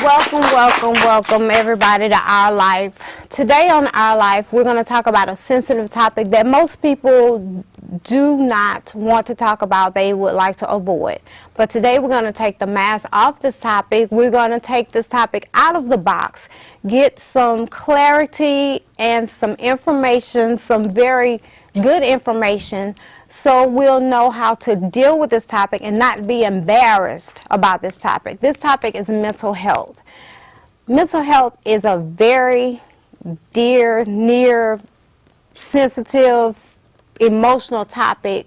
Welcome everybody to Our Life. Today on Our Life, we're going to talk about a sensitive topic that most people do not want to talk about. They would like to avoid. But today we're going to take the mask off this topic. We're going to take this topic out of the box, get some clarity and some information, some very good information, so we'll know how to deal with this topic and not be embarrassed about this topic. This topic is mental health. Mental health is a very dear, near, sensitive, emotional topic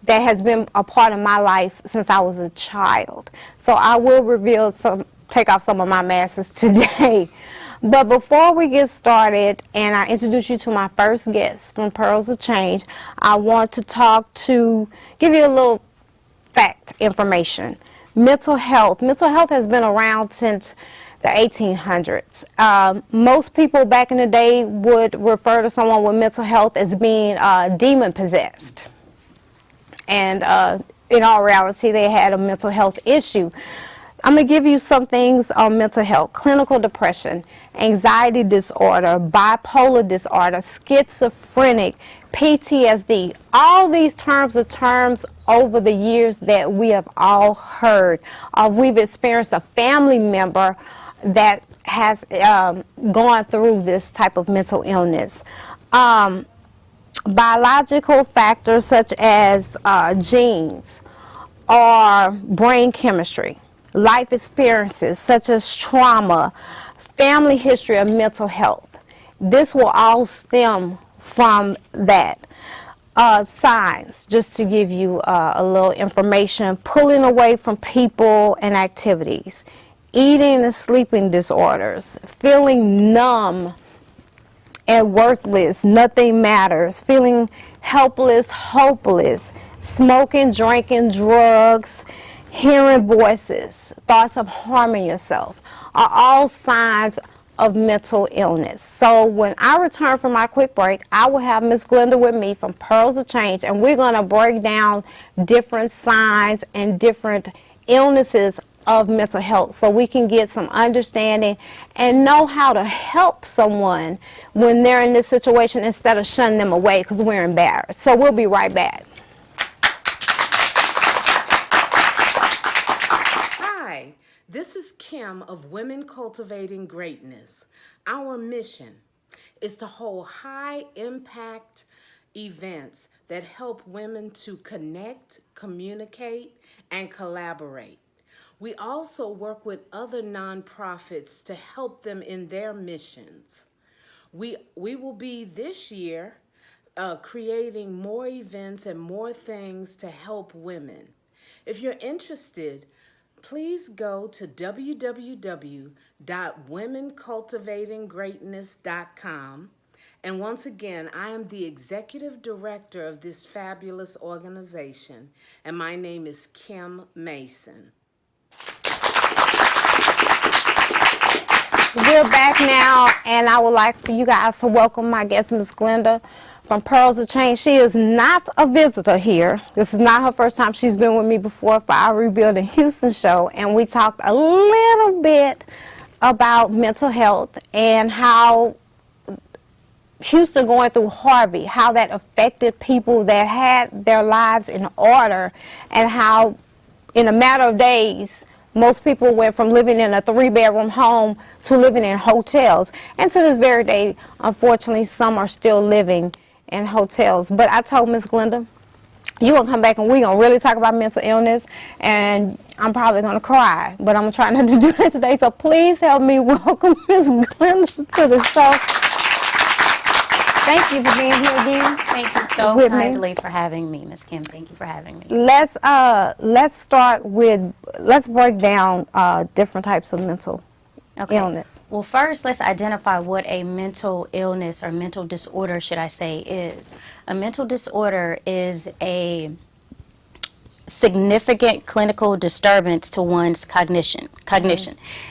that has been a part of my life since I was a child. So I will take off some of my masks today. But before we get started and I introduce you to my first guest from Pearls of Change, I want to give you a little fact information. Mental health. Mental health has been around since the 1800s. Most people back in the day would refer to someone with mental health as being demon possessed. And in all reality, they had a mental health issue. I'm going to give you some things on mental health: clinical depression, anxiety disorder, bipolar disorder, schizophrenic, PTSD. All these terms are terms over the years that we have all heard of. We've experienced a family member that has gone through this type of mental illness. Biological factors such as genes or brain chemistry, life experiences such as trauma, family history of mental health. This will all stem from that. Signs, just to give you a little information: pulling away from people and activities, eating and sleeping disorders, feeling numb and worthless, nothing matters, feeling helpless, hopeless, smoking, drinking, drugs, hearing voices, thoughts of harming yourself are all signs of mental illness. So when I return from my quick break, I will have Miss Glenda with me from Pearls of Change, and we're going to break down different signs and different illnesses of mental health so we can get some understanding and know how to help someone when they're in this situation instead of shunning them away because we're embarrassed. So we'll be right back. Hi, this is Kim of Women Cultivating Greatness. Our mission is to hold high-impact events that help women to connect, communicate, and collaborate. We also work with other nonprofits to help them in their missions. We will be this year creating more events and more things to help women. If you're interested, please go to www.womencultivatinggreatness.com. And once again, I am the executive director of this fabulous organization, and my name is Kim Mason. We're back now, and I would like for you guys to welcome my guest, Miss Glenda from Pearls of Change. She is not a visitor here. This is not her first time. She's been with me before for our Rebuilding Houston show, and we talked a little bit about mental health and how Houston going through Harvey, how that affected people that had their lives in order, and how in a matter of days most people went from living in a 3-bedroom home to living in hotels. And to this very day, unfortunately, some are still living in hotels. But I told Miss Glenda, you're going to come back and we're going to really talk about mental illness. And I'm probably going to cry, but I'm trying not to do that today. So please help me welcome Miss Glenda to the show. Thank you for being here again. Thank you so kindly for having me, Miss Kim. Thank you for having me. Let's break down different types of mental illness. Well, first, let's identify what a mental illness or mental disorder, should I say, is. A mental disorder is a significant clinical disturbance to one's cognition.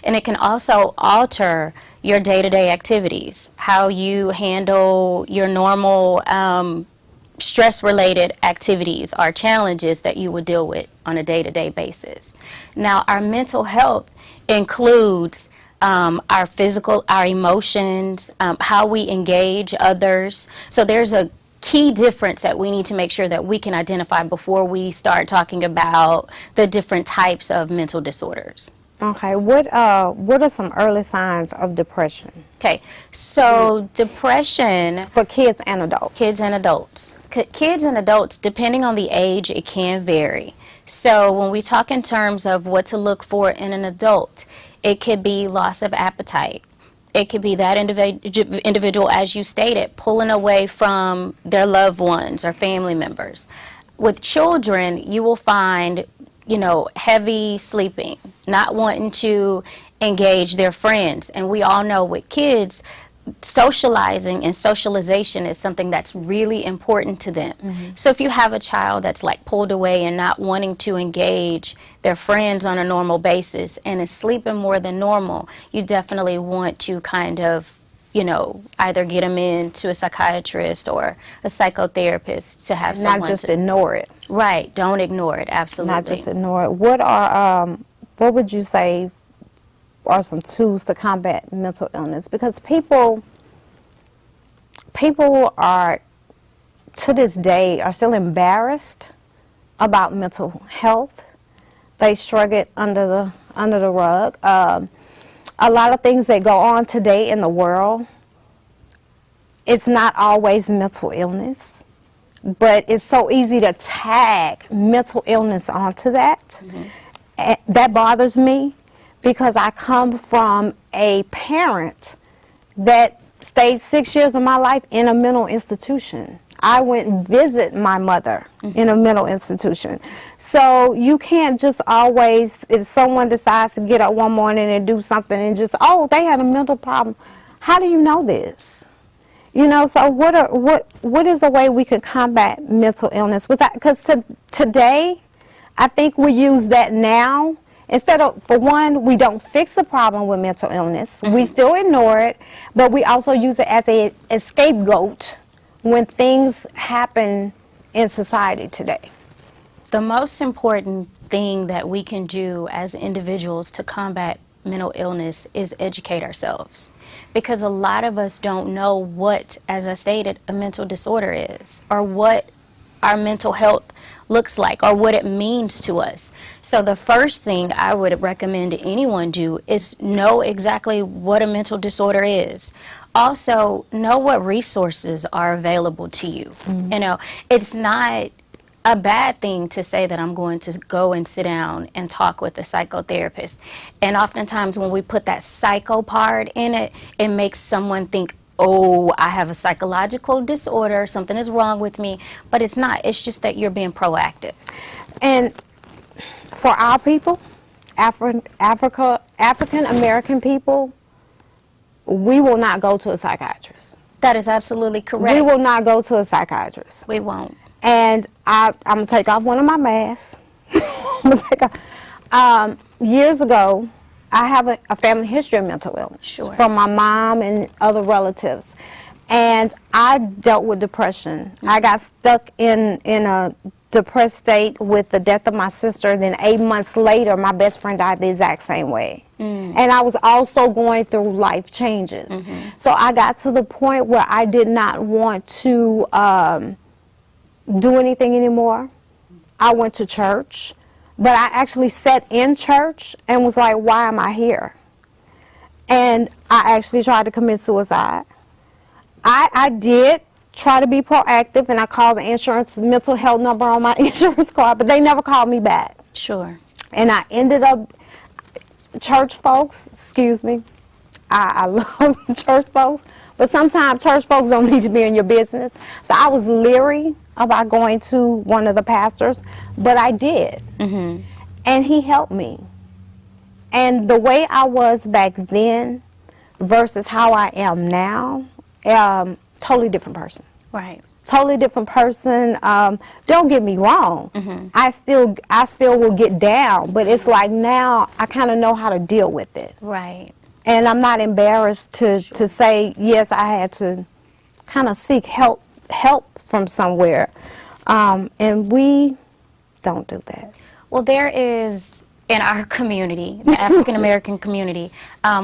And it can also alter your day-to-day activities, how you handle your normal stress-related activities or challenges that you would deal with on a day-to-day basis. Now, our mental health includes our physical, our emotions, how we engage others. So there's a key difference that we need to make sure that we can identify before we start talking about the different types of mental disorders. Okay, what are some early signs of depression Okay, so depression, for kids and adults? kids and adults. Kids and adults, depending on the age, it can vary. So when we talk in terms of what to look for in an adult, it could be loss of appetite. It could be that individual, as you stated, pulling away from their loved ones or family members. With children, you will find, heavy sleeping, not wanting to engage their friends. And we all know with kids, socializing and socialization is something that's really important to them. So if you have a child that's like pulled away and not wanting to engage their friends on a normal basis and is sleeping more than normal, you definitely want to kind of, either get them into a psychiatrist or a psychotherapist to have someone Not just ignore it. Right, don't ignore it, absolutely. Not just ignore it. What would you say are some tools to combat mental illness? Because people are, to this day, are still embarrassed about mental health. They shrug it under the rug. A lot of things that go on today in the world, it's not always mental illness, but it's so easy to tag mental illness onto that. And that bothers me because I come from a parent that stayed 6 years of my life in a mental institution. I went and visit my mother in a mental institution. So you can't just always, if someone decides to get up one morning and do something and just, oh, they had a mental problem. How do you know this? So what is a way we can combat mental illness? Because today, I think we use that now. Instead of, for one, we don't fix the problem with mental illness. We still ignore it, but we also use it as a scapegoat when things happen in society today. The most important thing that we can do as individuals to combat mental illness is educate ourselves, because a lot of us don't know what, as I stated, a mental disorder is, or what our mental health looks like, or what it means to us. So the first thing I would recommend anyone do is know exactly what a mental disorder is. Also, know what resources are available to you. It's not a bad thing to say that I'm going to go and sit down and talk with a psychotherapist. And oftentimes when we put that psycho part in it, it makes someone think, oh, I have a psychological disorder, something is wrong with me. But it's not. It's just that you're being proactive. And for our people, African American people, we will not go to a psychiatrist. That is absolutely correct. We will not go to a psychiatrist. We won't. And I'm going to take off one of my masks. Years ago, I have a family history of mental illness from my mom and other relatives. And I dealt with depression. I got stuck in a depressed state with the death of my sister. Then 8 months later, my best friend died the exact same way. And I was also going through life changes. So I got to the point where I did not want to do anything anymore. I went to church, but I actually sat in church and was like, why am I here? And I actually tried to commit suicide. I did try to be proactive, and I called the insurance mental health number on my insurance card, but they never called me back. Sure. And I ended up, church folks, excuse me, I love church folks, but sometimes church folks don't need to be in your business. So I was leery about going to one of the pastors, but I did. And he helped me. And the way I was back then versus how I am now, totally different person. Right. Totally different person. Don't get me wrong. I still will get down, but it's like now I kind of know how to deal with it. Right. And I'm not embarrassed to say, yes, I had to kind of seek help from somewhere. And we don't do that. Well, there is in our community, the African American community,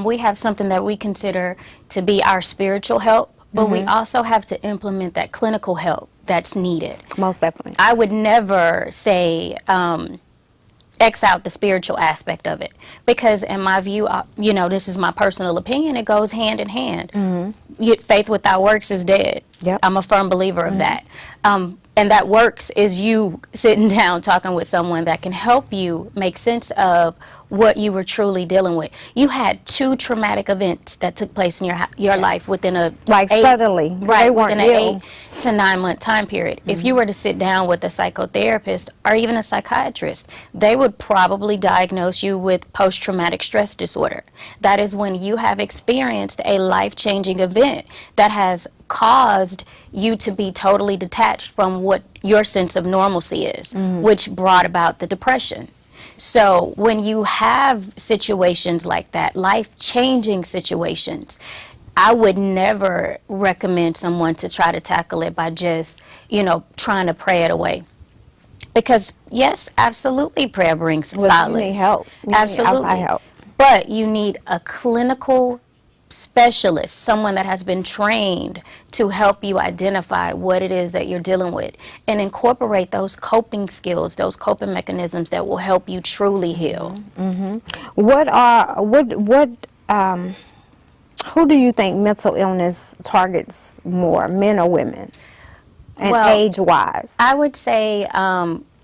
we have something that we consider to be our spiritual help, but we also have to implement that clinical help that's needed. Most definitely. I would never say X out the spiritual aspect of it, because in my view, this is my personal opinion, it goes hand in hand. Faith without works is dead. Yep. I'm a firm believer of that. And that works is you sitting down talking with someone that can help you make sense of what you were truly dealing with. You had 2 traumatic events that took place in your life within a Suddenly, right, they weren't within an ill. 8 to 9 month time period. If you were to sit down with a psychotherapist or even a psychiatrist, they would probably diagnose you with post-traumatic stress disorder. That is when you have experienced a life-changing event that has caused you to be totally detached from what your sense of normalcy is, which brought about the depression. So when you have situations like that, life-changing situations, I would never recommend someone to try to tackle it by just, trying to pray it away. Because yes, absolutely, prayer brings solace. You need help. You need Absolutely. outside help. But you need a clinical specialist, someone that has been trained to help you identify what it is that you're dealing with and incorporate those coping skills, those coping mechanisms that will help you truly heal. Who do you think mental illness targets more, men or women, and Well, age-wise? I would say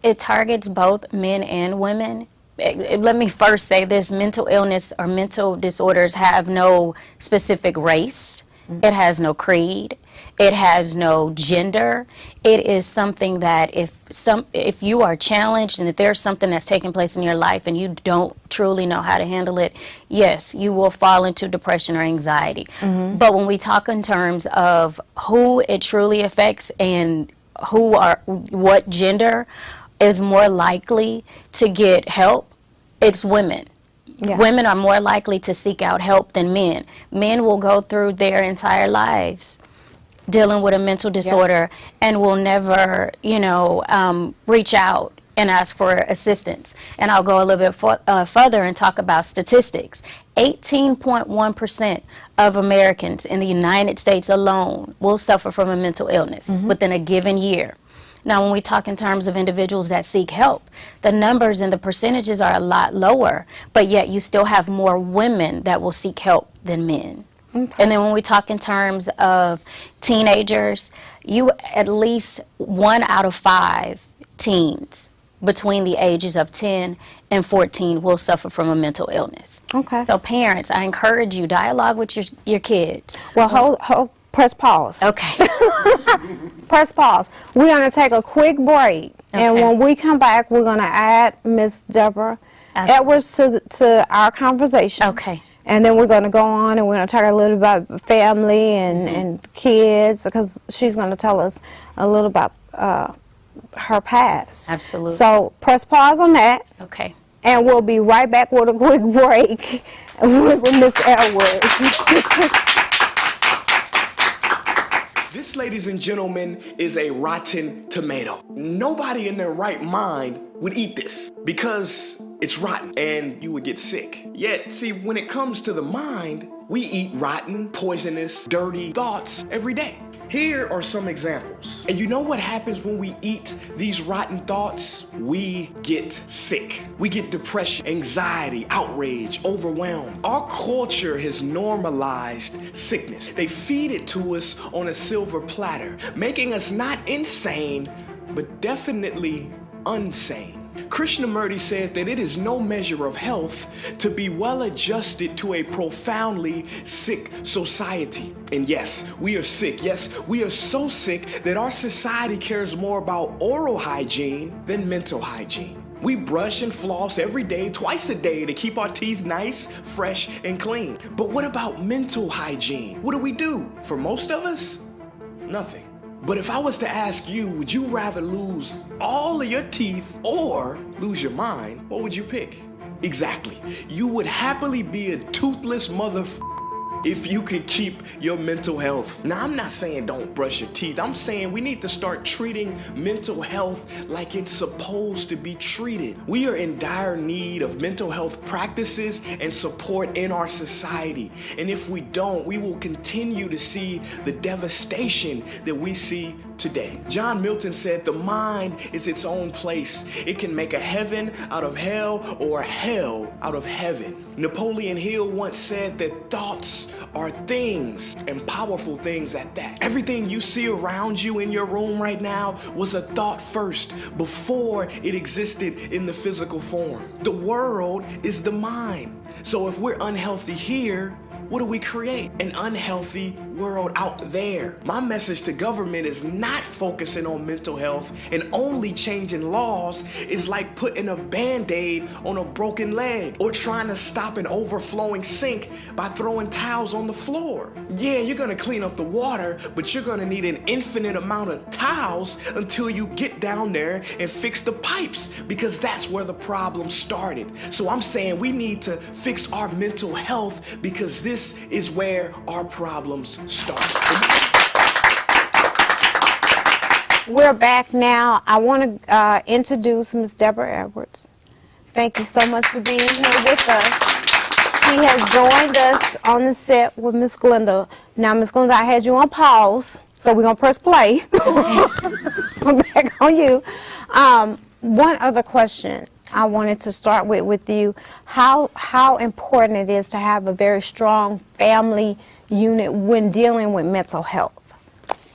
it targets both men and women. Let me first say this: mental illness or mental disorders have no specific race. It has no creed. It has no gender. It is something that if you are challenged and if there's something that's taking place in your life and you don't truly know how to handle it, yes, you will fall into depression or anxiety. But when we talk in terms of who it truly affects and what gender is more likely to get help, it's women. Yeah. Women are more likely to seek out help than men. Men will go through their entire lives dealing with a mental disorder and will never, reach out and ask for assistance. And I'll go a little bit further and talk about statistics. 18.1% of Americans in the United States alone will suffer from a mental illness within a given year. Now, when we talk in terms of individuals that seek help, the numbers and the percentages are a lot lower, but yet you still have more women that will seek help than men. Okay. And then when we talk in terms of teenagers, at least 1 out of 5 teens between the ages of 10 and 14 will suffer from a mental illness. Okay. So parents, I encourage you, dialogue with your kids. Well, hold, press pause. Okay. Press pause. We're going to take a quick break, and when we come back, we're going to add Miss Deborah Edwards to our conversation. Okay. And then we're going to go on and we're going to talk a little about family and kids, because she's going to tell us a little about her past. Absolutely. So press pause on that. Okay. And we'll be right back with a quick break with Miss Edwards. This, ladies and gentlemen, is a rotten tomato. Nobody in their right mind would eat this because it's rotten and you would get sick. Yet, see, when it comes to the mind, we eat rotten, poisonous, dirty thoughts every day. Here are some examples. And you know what happens when we eat these rotten thoughts? We get sick. We get depression, anxiety, outrage, overwhelmed. Our culture has normalized sickness. They feed it to us on a silver platter, making us not insane, but definitely unsane. Krishnamurti said that it is no measure of health to be well adjusted to a profoundly sick society. And yes, we are sick. Yes, we are so sick that our society cares more about oral hygiene than mental hygiene. We brush and floss every day, twice a day, to keep our teeth nice, fresh, and clean. But what about mental hygiene? What do? For most of us, nothing. But if I was to ask you, would you rather lose all of your teeth or lose your mind, what would you pick? Exactly. You would happily be a toothless if you could keep your mental health. Now, I'm not saying don't brush your teeth. I'm saying we need to start treating mental health like it's supposed to be treated. We are in dire need of mental health practices and support in our society. And if we don't, we will continue to see the devastation that we see today. John Milton said the mind is its own place. It can make a heaven out of hell or a hell out of heaven. Napoleon Hill once said that thoughts are things, and powerful things at that. Everything you see around you in your room right now was a thought first, before it existed in the physical form. The world is the mind. So if we're unhealthy here, what do we create? An unhealthy world out there. My message to government is not focusing on mental health and only changing laws is like putting a Band-Aid on a broken leg or trying to stop an overflowing sink by throwing towels on the floor. Yeah, you're gonna clean up the water, but you're gonna need an infinite amount of towels until you get down there and fix the pipes, because that's where the problem started. So I'm saying we need to fix our mental health, because this is where our problems start. We're back now. I want to introduce Ms. Deborah Edwards. Thank you so much for being here with us. She has joined us on the set with Ms. Glenda. Now, Ms. Glenda, I had you on pause, so we're going to press play. I'm back on you. One other question I wanted to start with you. How important it is to have a very strong family unit when dealing with mental health.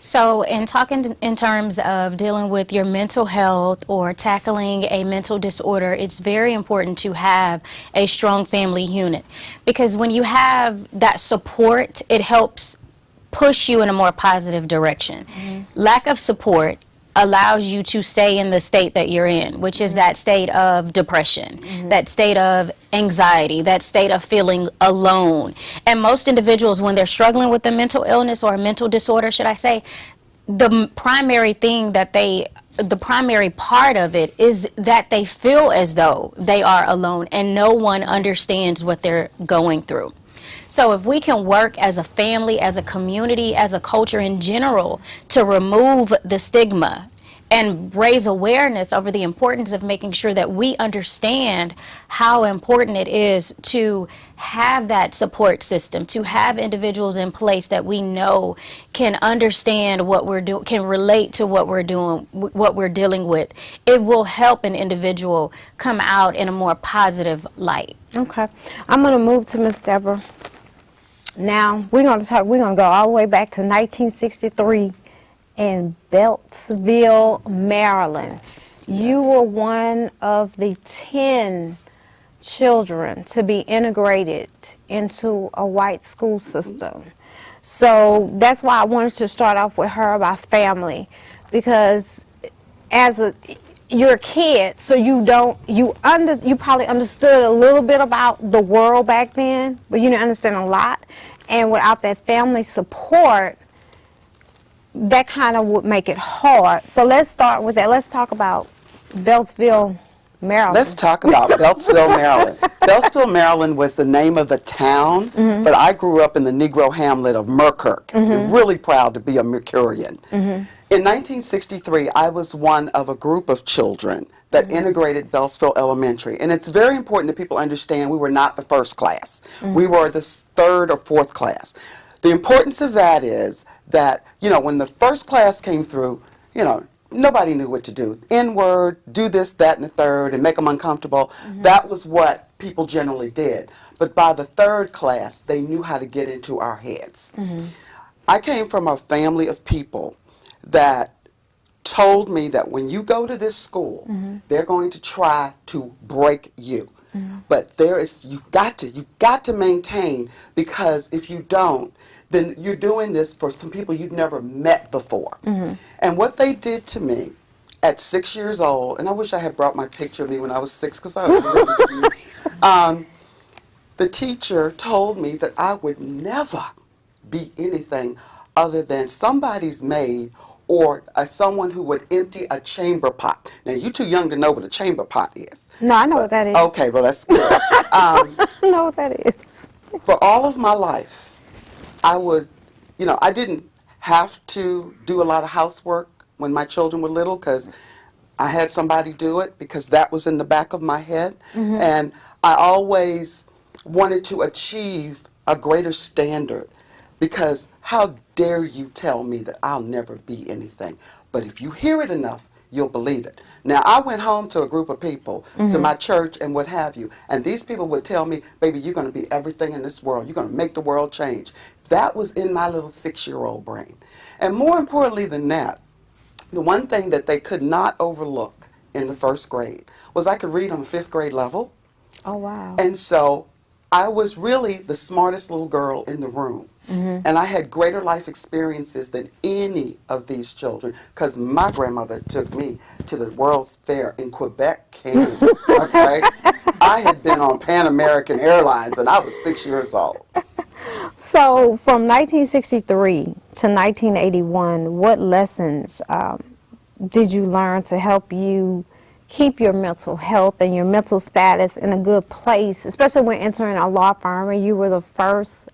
So in talking in terms of dealing with your mental health or tackling a mental disorder, it's very important to have a strong family unit, because when you have that support, it helps push you in a more positive direction. Mm-hmm. Lack of support allows you to stay in the state that you're in, which is that state of depression, that state of anxiety, that state of feeling alone. And most individuals, when they're struggling with a mental illness or a mental disorder, should I say, the primary thing that the primary part of it is that they feel as though they are alone and no one understands what they're going through. So if we can work as a family, as a community, as a culture in general, to remove the stigma and raise awareness over the importance of making sure that we understand how important it is to have that support system, to have individuals in place that we know can understand what we're doing, can relate to what we're doing, what we're dealing with, it will help an individual come out in a more positive light. Okay. I'm going to move to Ms. Deborah. Now, we're going to go all the way back to 1963 in Beltsville, Maryland. Yes. You were one of the 10 children to be integrated into a white school system. So that's why I wanted to start off with her about family, because you're a kid, so you probably understood a little bit about the world back then, but you didn't understand a lot. And without that family support, that kind of would make it hard. So let's start with that. Let's talk about Beltsville, Maryland. Let's talk about Beltsville, Maryland. Beltsville, Maryland was the name of the town, but I grew up in the Negro hamlet of Merkirk. I'm really proud to be a Mercurian. In 1963, I was one of a group of children that integrated Beltsville Elementary. And it's very important that people understand we were not the first class. We were the third or fourth class. The importance of that is that, when the first class came through, nobody knew what to do. N-word, do this, that, and the third, and make them uncomfortable. That was what people generally did. But by the third class, they knew how to get into our heads. I came from a family of people that told me that when you go to this school, they're going to try to break you. But you've got to maintain, because if you don't, then you're doing this for some people you've never met before. And what they did to me at 6 years old, and I wish I had brought my picture of me when I was 6, because I was really cute. The teacher told me that I would never be anything other than somebody's maid or someone who would empty a chamber pot. Now, you're too young to know what a chamber pot is. No, I know what that is. Okay, well, that's good. I know what that is. For all of my life, I would, I didn't have to do a lot of housework when my children were little because I had somebody do it because that was in the back of my head. And I always wanted to achieve a greater standard because how dare you tell me that I'll never be anything? But if you hear it enough, you'll believe it. Now, I went home to a group of people, to my church and what have you, and these people would tell me, baby, you're going to be everything in this world. You're going to make the world change. That was in my little 6-year-old brain. And more importantly than that, the one thing that they could not overlook in the first grade was I could read on a 5th grade level. Oh, wow. And so I was really the smartest little girl in the room. And I had greater life experiences than any of these children because my grandmother took me to the World's Fair in Quebec, Canada. Okay? I had been on Pan American Airlines and I was 6 years old. So from 1963 to 1981, what lessons did you learn to help you keep your mental health and your mental status in a good place, especially when entering a law firm and you were the first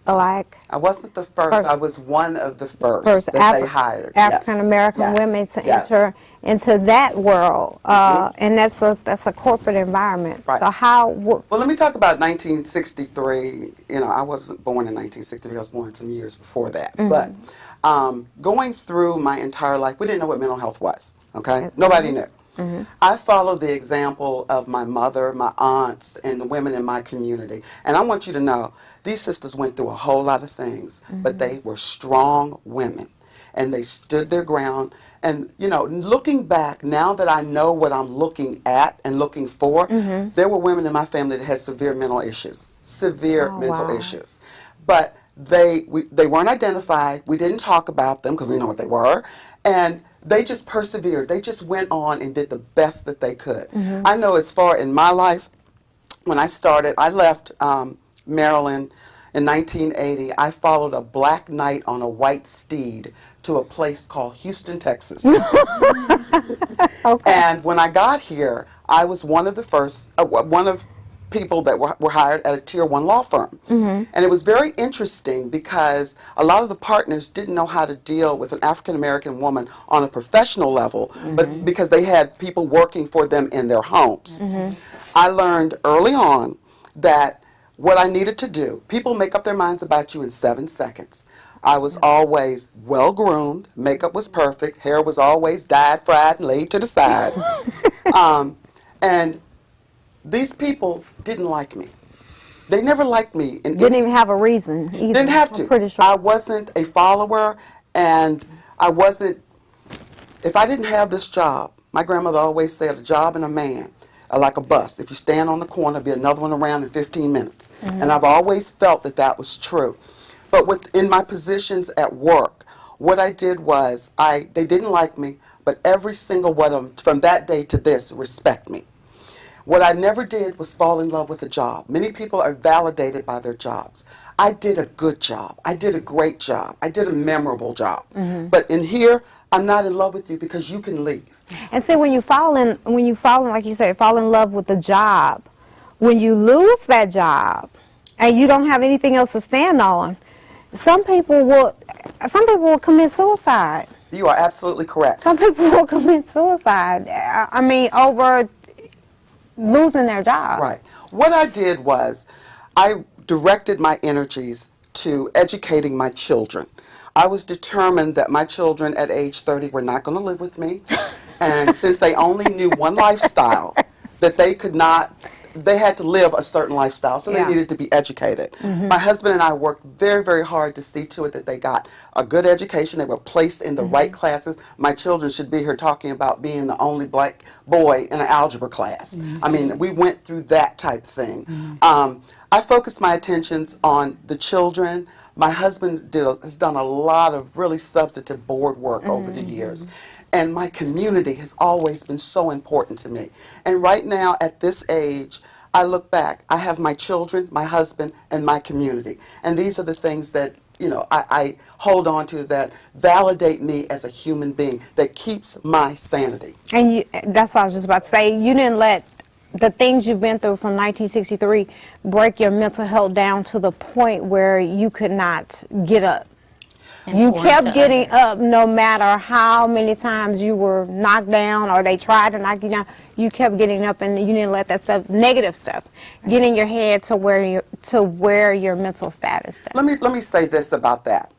black? I wasn't the first. I was one of the first that they hired. African American women to enter into that world, and that's a corporate environment. Right. So how? Well, let me talk about 1963. I wasn't born in 1963. I was born some years before that. But going through my entire life, we didn't know what mental health was. Okay, nobody knew. I followed the example of my mother, my aunts, and the women in my community. And I want you to know, these sisters went through a whole lot of things, but they were strong women. And they stood their ground. And, looking back, now that I know what I'm looking at and looking for, there were women in my family that had severe mental issues. Severe mental issues. But they weren't identified. We didn't talk about them because we know what they were. And they just persevered. They just went on and did the best that they could. I know as far in my life, when I started, I left Maryland in 1980. I followed a black knight on a white steed to a place called Houston, Texas. And when I got here, I was one of the first, one of people that were hired at a Tier 1 law firm. And it was very interesting because a lot of the partners didn't know how to deal with an African American woman on a professional level, but because they had people working for them in their homes. I learned early on that what I needed to do, people make up their minds about you in 7 seconds. I was always well-groomed, makeup was perfect, hair was always dyed, fried, and laid to the side. And these people didn't like me. They never liked me. Didn't even have a reason either. Didn't have to. I'm pretty sure. I wasn't a follower, and I wasn't, if I didn't have this job, my grandmother always said a job and a man are like a bus. If you stand on the corner, there'll be another one around in 15 minutes. And I've always felt that that was true. But in my positions at work, what I did was, they didn't like me, but every single one of them, from that day to this, respect me. What I never did was fall in love with a job. Many people are validated by their jobs. I did a good job. I did a great job. I did a memorable job. But in here, I'm not in love with you because you can leave. And see, when you fall in, like you said, fall in love with the job, when you lose that job and you don't have anything else to stand on, some people will commit suicide. You are absolutely correct. Some people will commit suicide. I mean, over losing their job. Right. What I did was I directed my energies to educating my children. I was determined that my children at age 30 were not going to live with me. And since they only knew one lifestyle, that they had to live a certain lifestyle, so they needed to be educated. My husband and I worked very, very hard to see to it that they got a good education. They were placed in the right classes. My children should be here talking about being the only black boy in an algebra class. I mean, we went through that type thing. I focused my attentions on the children. My husband has done a lot of really substantive board work over the years. And my community has always been so important to me. And right now, at this age, I look back. I have my children, my husband, and my community. And these are the things that, I hold on to that validate me as a human being, that keeps my sanity. And that's what I was just about to say. You didn't let the things you've been through from 1963 break your mental health down to the point where you could not get up. You pour kept into getting others. up no matter how many times you were knocked down or they tried to knock you down. You kept getting up, and you didn't let that stuff, negative stuff, get in your head to where your mental status down. Let me say this about that.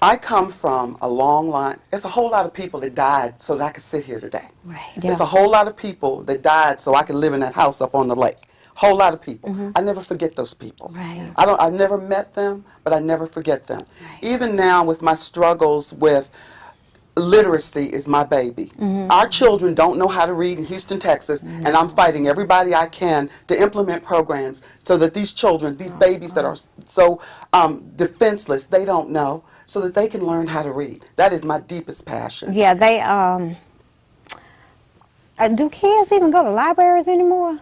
I come from a long line. It's a whole lot of people that died so that I could sit here today. Right. It's a whole lot of people that died so I could live in that house up on the lake. Whole lot of people. I never forget those people. Right. I never met them, but I never forget them. Right. Even now with my struggles with literacy is my baby. Our children don't know how to read in Houston, Texas, and I'm fighting everybody I can to implement programs so that these children, these babies that are so defenseless, they don't know, so that they can learn how to read. That is my deepest passion. Yeah, they, do kids even go to libraries anymore?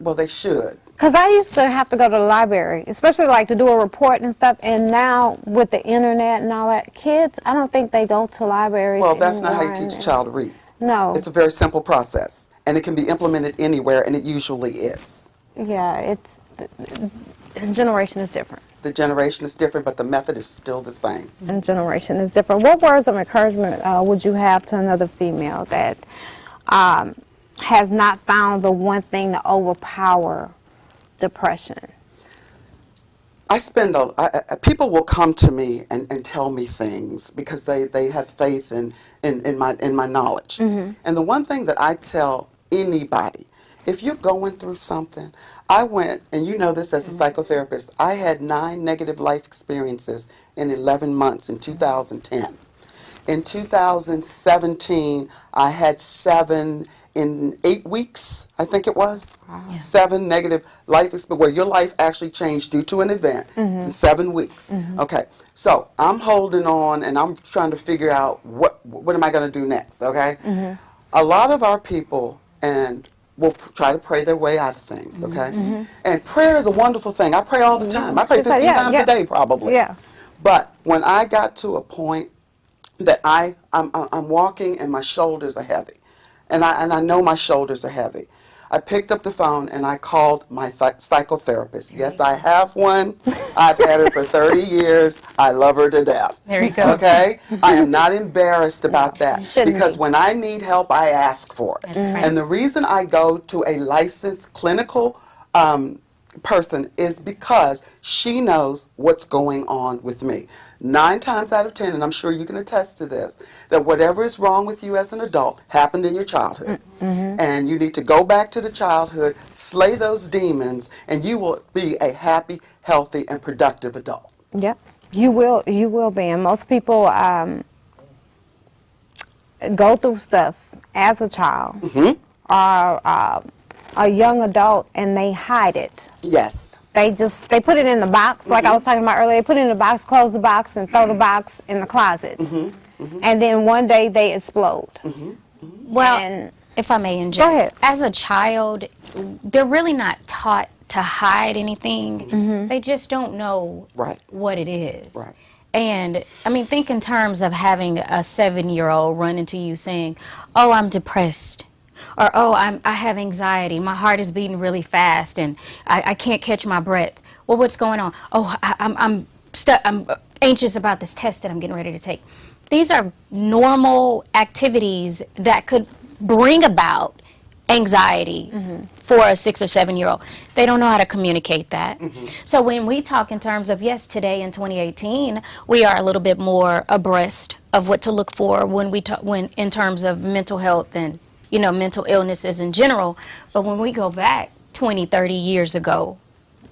Well, they should. Because I used to have to go to the library, especially like to do a report and stuff, and now with the internet and all that, kids, I don't think they go to libraries Well, that's not how you anymore, teach a child to read. No. It's a very simple process, and it can be implemented anywhere, and it usually is. Yeah, it's, the generation is different. The generation is different, but the method is still the same. And generation is different. What words of encouragement would you have to another female that has not found the one thing to overpower depression? I spend people will come to me and tell me things because they have faith in my knowledge. And the one thing that I tell anybody, if you're going through something, I went, and you know this as a psychotherapist, I had 9 negative life experiences in 11 months in 2010. In 2017, I had 7 in 8 weeks, I think it was. 7 negative life experiences, where your life actually changed due to an event in 7 weeks. Okay, so I'm holding on, and I'm trying to figure out what am I going to do next, okay? A lot of our people will try to pray their way out of things, okay? And prayer is a wonderful thing. I pray all the time. I pray 15 times a day, probably. Yeah. But when I got to a point that I'm walking and my shoulders are heavy, and I know my shoulders are heavy, I picked up the phone and I called my psychotherapist. Yes, I have one. I've had her for 30 years. I love her to death. There you go. Okay? I am not embarrassed about that shouldn't because be. when I need help, I ask for it. That's right. And the reason I go to a licensed clinical person is because she knows what's going on with me. 9 times out of 10, and I'm sure you can attest to this, that whatever is wrong with you as an adult happened in your childhood. And you need to go back to the childhood, slay those demons, and you will be a happy, healthy, and productive adult. Yep. You will be. And most people go through stuff as a child or a young adult, and they hide it. Yes. They put it in the box, like I was talking about earlier. They put it in the box, close the box, and throw the box in the closet. And then one day they explode. Well, And- if I may inject, Go ahead. as a child, they're really not taught to hide anything. They just don't know Right. what it is. Right. And I mean, think in terms of having a 7-year-old run into you saying, "Oh, I'm depressed," or "Oh, I have anxiety. My heart is beating really fast, and I can't catch my breath." Well, what's going on? "Oh, I'm anxious about this test that I'm getting ready to take." These are normal activities that could bring about anxiety for a 6 or 7-year-old. They don't know how to communicate that. So when we talk in terms of, yes, today in 2018, we are a little bit more abreast of what to look for when we talk, when in terms of mental health and, you know, mental illnesses in general. But when we go back 20, 30 years ago,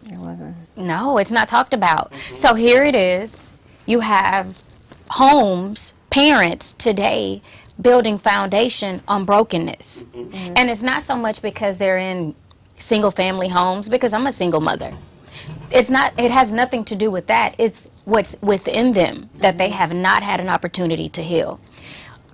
It wasn't. no, it's not talked about. So here it is. You have homes, parents today building foundation on brokenness. And it's not so much because they're in single family homes, because I'm a single mother. It has nothing to do with that. It's what's within them that they have not had an opportunity to heal.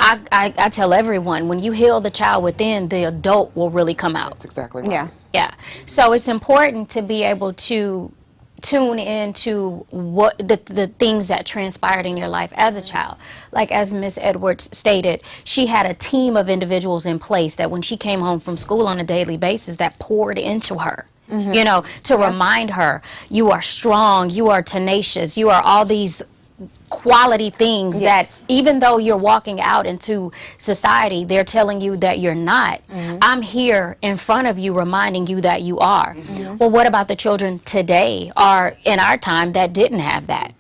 I tell everyone, when you heal the child within, the adult will really come out. That's exactly right. Yeah. Yeah. So it's important to be able to tune into what the things that transpired in your life as a child. Like as Miss Edwards stated, she had a team of individuals in place that when she came home from school on a daily basis that poured into her. You know, to remind her, you are strong, you are tenacious, you are all these quality things that even though you're walking out into society, they're telling you that you're not. I'm here in front of you reminding you that you are. Well, what about the children today or in our time that didn't have that?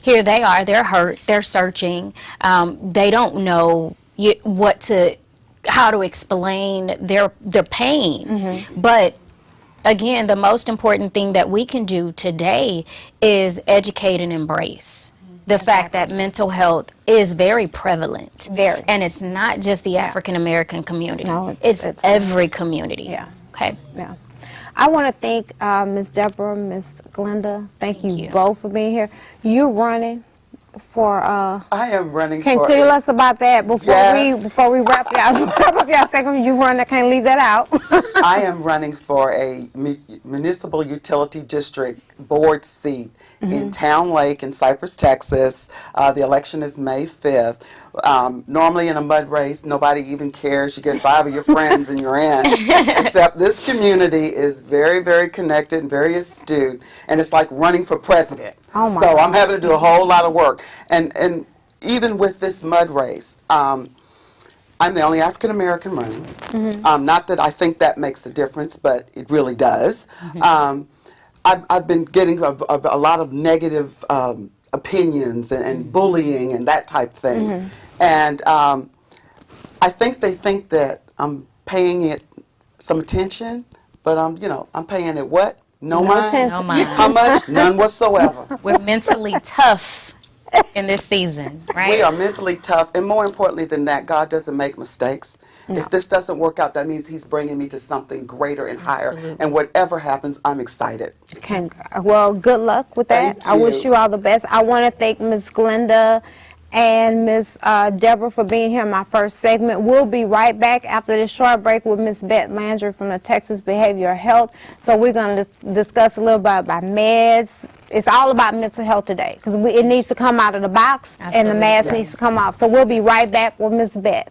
Here they are, they're hurt, they're searching, they don't know how to explain their pain. But again, the most important thing that we can do today is educate and embrace the fact that mental health is very prevalent. Very. And it's not just the African American community. No, it's every community. Yeah. Okay. Yeah. I want to thank Ms. Deborah, Ms. Glenda. Thank you both for being here. You're running for I am running can for you tell us about that before we wrap up y'all segment? You run, I can't leave that out. I am running for a municipal utility district board seat in Town Lake in Cypress, Texas. The election is May 5th. Normally in a mud race, nobody even cares. You get 5 of your friends and you're in. Except this community is very, very connected and very astute, and it's like running for president. Oh my so God. I'm having to do a whole lot of work. And even with this mud race, I'm the only African American running. Not that I think that makes a difference, but it really does. I've been getting a lot of negative opinions and bullying and that type thing. And I think they think that I'm paying it some attention, but I'm paying it what? No mind? attention. No mind. How much? None whatsoever. We're mentally tough in this season, right? We are mentally tough, and more importantly than that, God doesn't make mistakes. If this doesn't work out, that means He's bringing me to something greater and higher. Absolutely. And whatever happens, I'm excited. Okay. Well, good luck with that. Thank I wish you. you all the best. I want to thank Ms. Glenda and Ms. Deborah for being here in my first segment. We'll be right back after this short break with Ms. Bette Landry from the Texas Behavioral Health. So we're going to discuss a little bit about meds. It's all about mental health today because it needs to come out of the box and the mask needs to come off. So we'll be right back with Ms. Bette.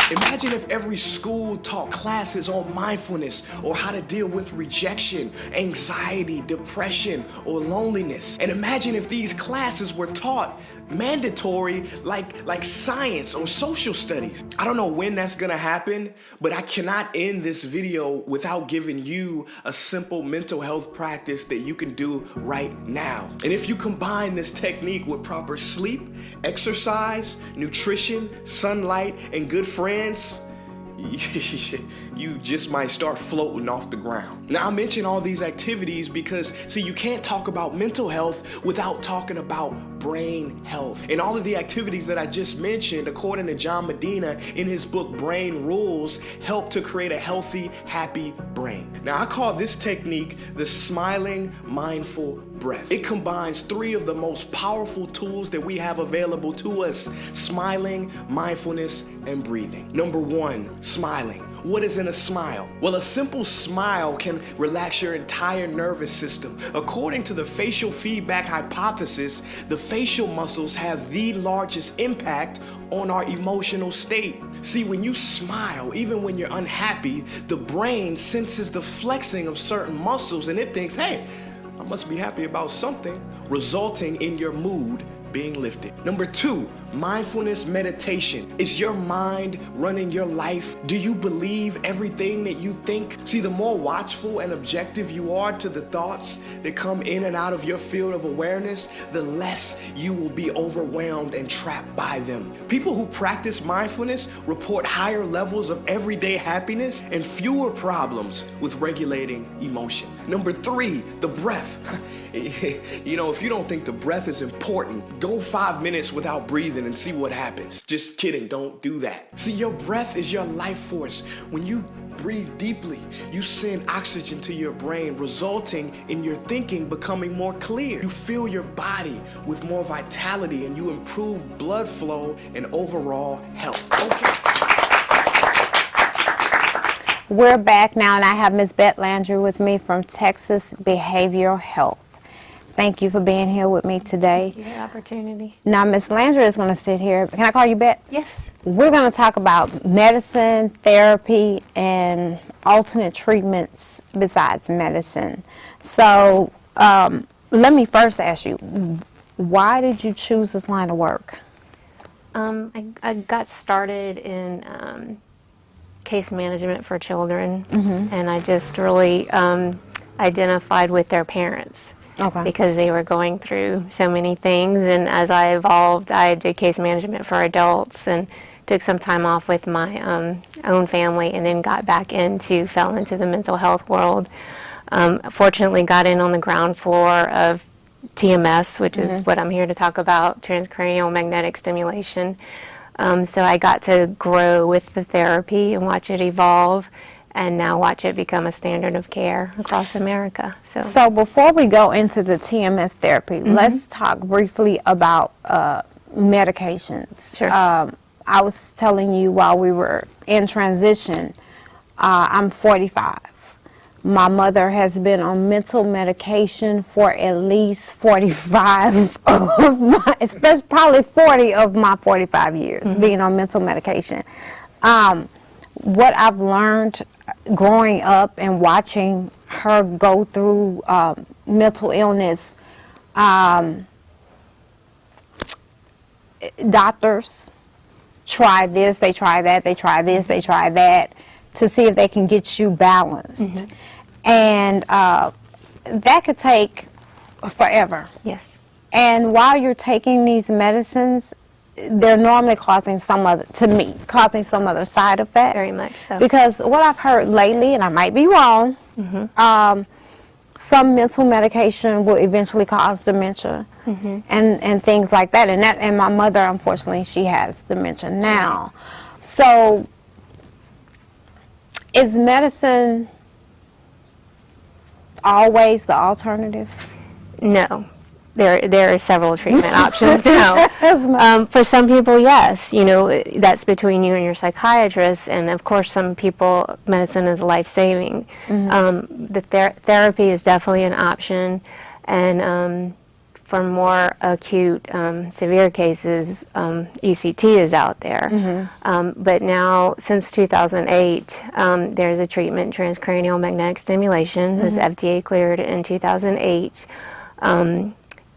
Imagine if every school taught classes on mindfulness or how to deal with rejection, anxiety, depression, or loneliness. And imagine if these classes were taught mandatory like science or social studies. I don't know when that's gonna happen, but I cannot end this video without giving you a simple mental health practice that you can do right now. And if you combine this technique with proper sleep, exercise, nutrition, sunlight, and good friends, you just might start floating off the ground. Now, I mention all these activities because, see, you can't talk about mental health without talking about brain health. And all of the activities that I just mentioned, according to John Medina in his book, Brain Rules, help to create a healthy, happy brain. Now, I call this technique the smiling, mindful breath. It combines 3 of the most powerful tools that we have available to us: smiling, mindfulness, and breathing. Number 1, smiling. What is in a smile? Well, a simple smile can relax your entire nervous system. According to the facial feedback hypothesis, the facial muscles have the largest impact on our emotional state. See, when you smile, even when you're unhappy, the brain senses the flexing of certain muscles and it thinks, hey, I must be happy about something, resulting in your mood being lifted. Number 2, mindfulness meditation. Is your mind running your life? Do you believe everything that you think? See, the more watchful and objective you are to the thoughts that come in and out of your field of awareness, the less you will be overwhelmed and trapped by them. People who practice mindfulness report higher levels of everyday happiness and fewer problems with regulating emotion. Number 3, the breath. You know, if you don't think the breath is important, go 5 minutes without breathing and see what happens. Just kidding, don't do that. See, your breath is your life force. When you breathe deeply, you send oxygen to your brain, resulting in your thinking becoming more clear. You fill your body with more vitality and you improve blood flow and overall health. Okay. We're back now, and I have Ms. Beth Landry with me from Texas Behavioral Health. Thank you for being here with me today. Thank you for the opportunity. Now, Ms. Landry is going to sit here. Can I call you Beth? Yes. We're going to talk about medicine, therapy, and alternate treatments besides medicine. So, let me first ask you, why did you choose this line of work? I got started in case management for children, and I just really identified with their parents. Okay. Because they were going through so many things, and as I evolved, I did case management for adults and took some time off with my own family, and then fell into the mental health world. Fortunately, got in on the ground floor of TMS, which is what I'm here to talk about, transcranial magnetic stimulation. So I got to grow with the therapy and watch it evolve, and now watch it become a standard of care across America. So before we go into the TMS therapy, let's talk briefly about medications. Sure. I was telling you while we were in transition, I'm 45. My mother has been on mental medication for at least 45 of my, especially probably 40 of my 45 years being on mental medication. What I've learned growing up and watching her go through mental illness, doctors try this, they try that, they try this, they try that to see if they can get you balanced. And that could take forever. Yes. And while you're taking these medicines, they're normally causing some other side effect. Very much so. Because what I've heard lately, and I might be wrong, some mental medication will eventually cause dementia and things like that. And my mother, unfortunately, she has dementia now. So is medicine always the alternative? No. There are several treatment options now. For some people, yes. You know, that's between you and your psychiatrist. And of course, some people, medicine is life-saving. The therapy is definitely an option. And for more acute, severe cases, ECT is out there. But now, since 2008, there's a treatment, transcranial magnetic stimulation. It was FDA cleared in 2008.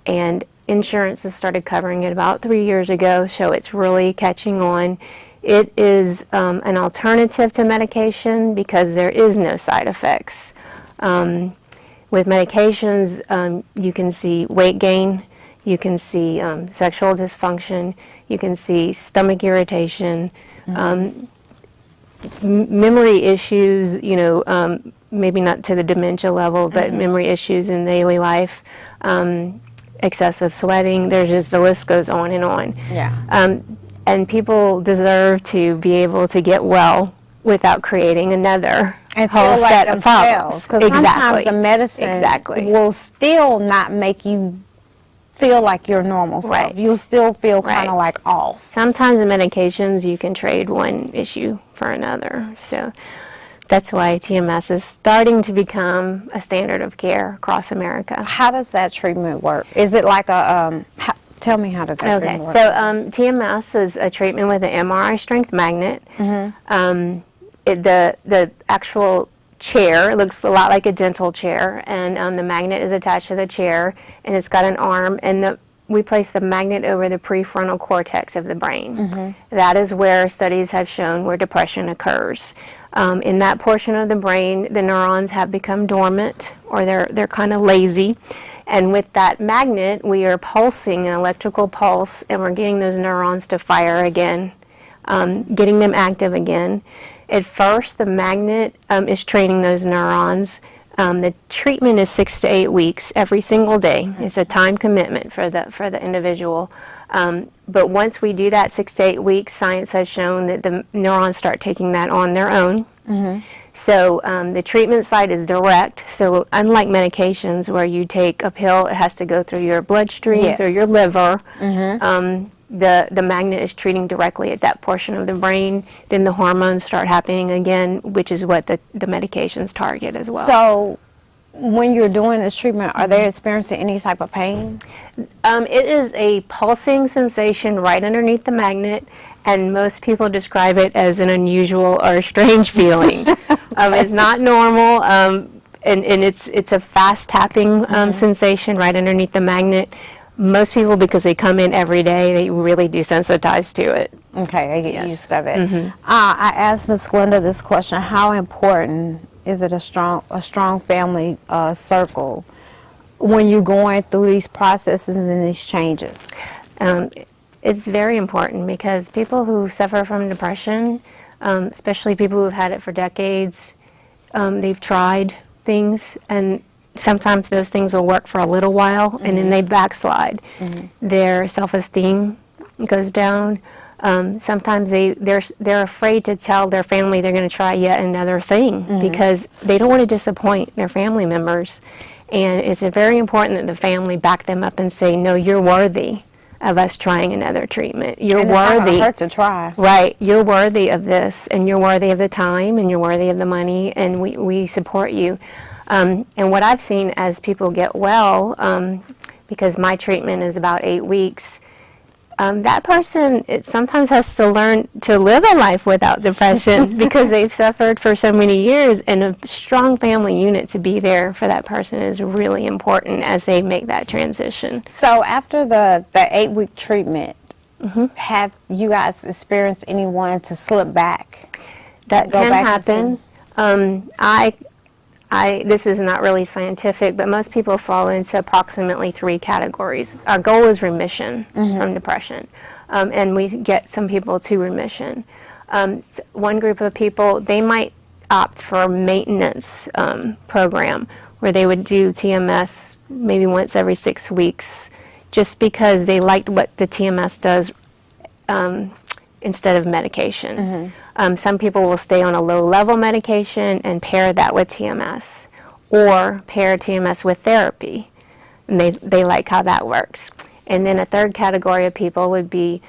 And insurance has started covering it about 3 years ago, so it's really catching on. It is an alternative to medication because there is no side effects. With medications, you can see weight gain, you can see sexual dysfunction, you can see stomach irritation, memory issues, you know, maybe not to the dementia level, but memory issues in daily life. Excessive sweating, there's just, the list goes on and on. Yeah. And people deserve to be able to get well without creating another whole set of problems. Because sometimes the medicine will still not make you feel like your normal self. Right. You'll still feel kind of like off. Sometimes the medications, you can trade one issue for another. So that's why TMS is starting to become a standard of care across America. How does that treatment work? Is it like a, tell me how does that treatment work? So TMS is a treatment with an MRI strength magnet. The actual chair looks a lot like a dental chair, and the magnet is attached to the chair, and it's got an arm, and we place the magnet over the prefrontal cortex of the brain. That is where studies have shown where depression occurs. In that portion of the brain, the neurons have become dormant, or they're kind of lazy. And with that magnet, we are pulsing an electrical pulse, and we're getting those neurons to fire again, getting them active again. At first, the magnet is training those neurons. The treatment is 6 to 8 weeks every single day. It's a time commitment for the individual. But once we do that 6 to 8 weeks, science has shown that the neurons start taking that on their own. So the treatment site is direct. So unlike medications where you take a pill, it has to go through your bloodstream, through your liver. the magnet is treating directly at that portion of the brain, then the hormones start happening again, which is what the medications target as well. So when you're doing this treatment, are they experiencing any type of pain? It is a pulsing sensation right underneath the magnet, and most people describe it as an unusual or strange feeling. It's not normal, and it's a fast tapping sensation right underneath the magnet. Most people, because they come in every day, they really desensitize to it. Okay, they get Yes. used to it. I asked Ms. Glenda this question: how important is it a strong family circle when you're going through these processes and these changes? It's very important because people who suffer from depression, especially people who've had it for decades, they've tried things, and sometimes those things will work for a little while, and then they backslide. Their self-esteem goes down. Sometimes they're afraid to tell their family they're going to try yet another thing because they don't want to disappoint their family members. And it's very important that the family back them up and say, no, you're worthy of us trying another treatment. You're And it's not worthy. gonna hurt to try. Right. You're worthy of this, and you're worthy of the time, and you're worthy of the money, and we support you. And what I've seen as people get well, because my treatment is about 8 weeks, that person sometimes has to learn to live a life without depression because they've suffered for so many years, and a strong family unit to be there for that person is really important as they make that transition. So after the 8-week treatment, have you guys experienced anyone to slip back? That Go can back happen. This is not really scientific, but most people fall into approximately 3 categories. Our goal is remission from depression, and we get some people to remission. One group of people, they might opt for a maintenance program where they would do TMS maybe once every 6 weeks, just because they liked what the TMS does instead of medication. Some people will stay on a low-level medication and pair that with TMS, or pair TMS with therapy, and they like how that works. And then a third category of people would be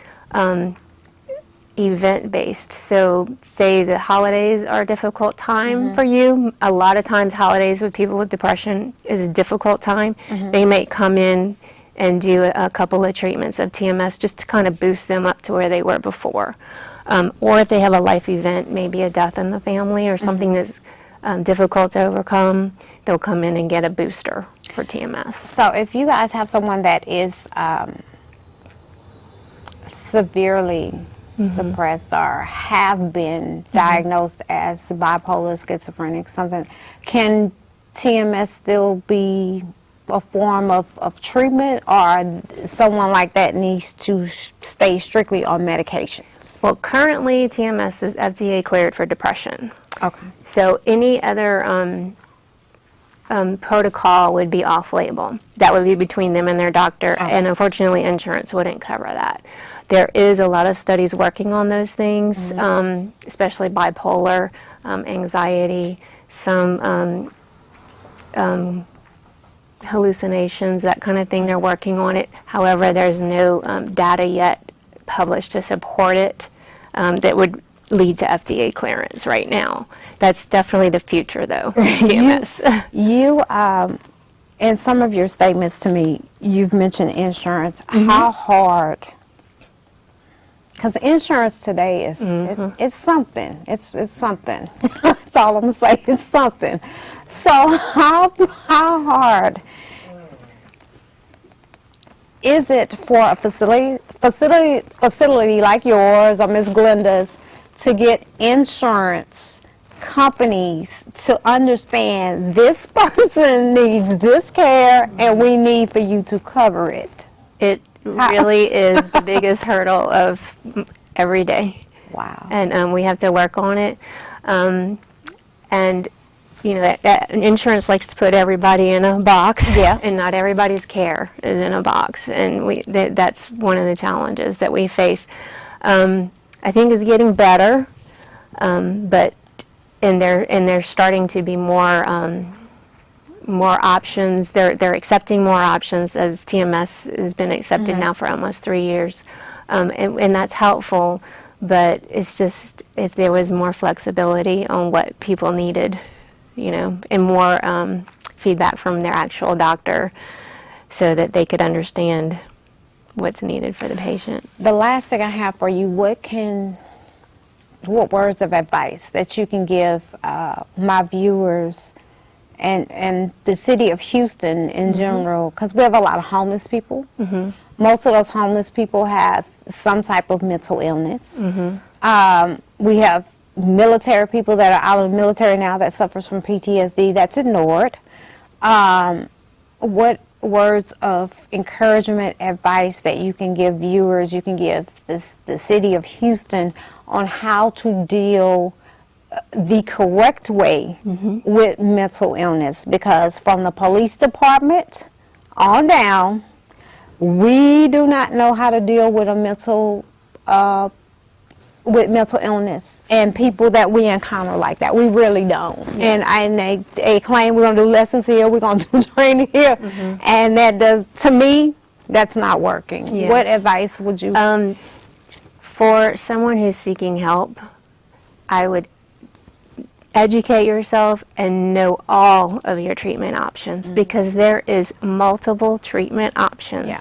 event-based. So say the holidays are a difficult time for you. A lot of times holidays with people with depression is a difficult time. They may come in and do a couple of treatments of TMS just to kind of boost them up to where they were before. Or if they have a life event, maybe a death in the family or something that's difficult to overcome, they'll come in and get a booster for TMS. So if you guys have someone that is severely depressed or have been diagnosed as bipolar, schizophrenic, something, can TMS still be a form of treatment, or someone like that needs to stay strictly on medications? Well, currently TMS is FDA cleared for depression. Okay. So any other protocol would be off-label. That would be between them and their doctor, and unfortunately insurance wouldn't cover that. There is a lot of studies working on those things, especially bipolar, anxiety, some hallucinations, that kind of thing. They're working on it. However, there's no data yet published to support it that would lead to FDA clearance right now. That's definitely the future, though. TMS. You, in some of your statements to me, you've mentioned insurance. How hard? Because insurance today is it's something. It's something. That's all I'm gonna say. It's something. So how hard is it for a facility like yours or Ms. Glenda's to get insurance companies to understand this person needs this care and we need for you to cover it? It really is the biggest hurdle of every day. Wow. And we have to work on it. And you know, that insurance likes to put everybody in a box, and not everybody's care is in a box, and that's one of the challenges that we face. I think it's getting better, but they're starting to be more more options. They're accepting more options, as TMS has been accepted now for almost 3 years, and that's helpful. But it's just if there was more flexibility on what people needed, and more feedback from their actual doctor, so that they could understand what's needed for the patient. The last thing I have for you, what words of advice that you can give my viewers and the city of Houston in general, because we have a lot of homeless people. Most of those homeless people have some type of mental illness. We have military people that are out of the military now that suffers from PTSD that's ignored. What words of encouragement, advice that you can give viewers, you can give the city of Houston on how to deal the correct way with mental illness? Because from the police department on down, we do not know how to deal with mental illness and people that we encounter like that. We really don't. And they claim we're going to do lessons here, we're going to do training here, and that does, to me, that's not working. Yes. What advice would you? For someone who's seeking help, I would educate yourself and know all of your treatment options, because there is multiple treatment options. Yeah.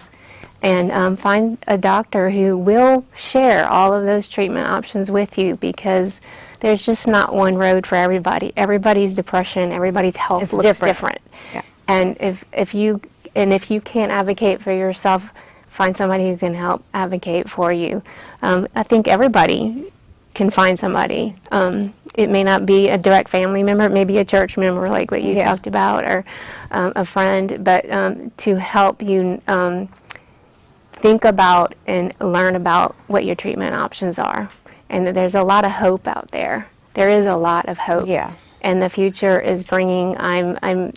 And find a doctor who will share all of those treatment options with you, because there's just not one road for everybody. Everybody's depression, everybody's health It's looks different. Yeah. And if you can't advocate for yourself, find somebody who can help advocate for you. I think everybody can find somebody. It may not be a direct family member, it may be a church member like what you talked about, or a friend, but to help you think about and learn about what your treatment options are. And that there's a lot of hope out there. There is a lot of hope. Yeah. And the future is bringing, with